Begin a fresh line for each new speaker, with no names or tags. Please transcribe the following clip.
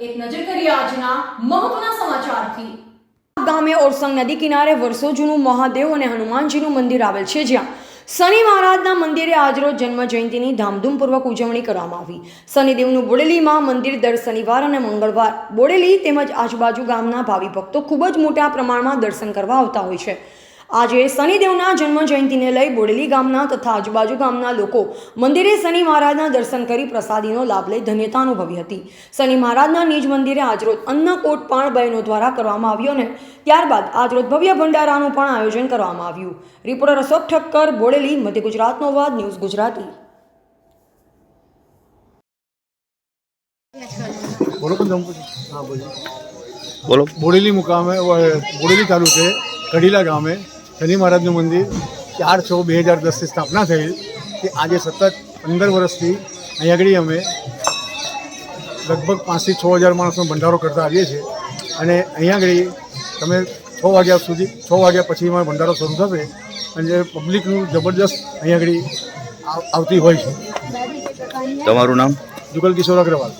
એક નજર કરીએ આજના મહત્વના સમાચારથી।
ગામે ઓરસંગ નદી કિનારે વર્ષો જૂનું મહાદેવ અને હનુમાનજીનું મંદિર આવેલ છે, જ્યાં શનિ મહારાજના મંદિરે આજરોજ જન્મ જયંતિની ધામધૂમપૂર્વક ઉજવણી કરવામાં આવી। શનિદેવનું બોડેલીમાં મંદિર દર શનિવાર અને મંગળવાર બોડેલી તેમજ આજુબાજુ ગામના ભાવિ ભક્તો ખૂબ જ મોટા પ્રમાણમાં દર્શન કરવા આવતા હોય છે। આજે શનિદેવના જન્મ જયંતિને લઈ બોડેલી ગામના તથા આજુબાજુ ગામના લોકો મંદિરે શનિ મહારાજના દર્શન કરી પ્રસાદીનો લાભ લઈ ધન્યતા અનુભવી હતી। શનિ મહારાજના નિજ મંદિરે આજરોજ અન્નકોટ પણ બહેનો દ્વારા કરવામાં આવ્યો અને ત્યારબાદ આજરોજ ભવ્ય ભંડારાનું પણ આયોજન કરવામાં આવ્યું। રિપોર્ટર અશોક ઠક્કર, બોડેલી, મધ્ય ગુજરાતનો અવાજ, ન્યૂઝ ગુજરાતી।
बोलो
बोड़ेली मुकाम है, बोड़ेली तालुके कड़ीला गाँव में शनि महाराजનું મંદિર 4/6/2010 થી સ્થાપના થયેલ તે આજે સતત 15 વર્ષથી અહીં આગળ અમે લગભગ 5,000 થી 6,000 માણસનો ભંડારો કરતા આવીએ છીએ અને અહીં આગળ તમે 6 વાગ્યા સુધી 6 વાગ્યા પછી ભંડારો શરૂ થશે અને પબ્લિકનું જબરદસ્ત અહીં આગળ આવતી હોય છે।
તમારું નામ?
જુગલ કિશોર અગ્રવાલ।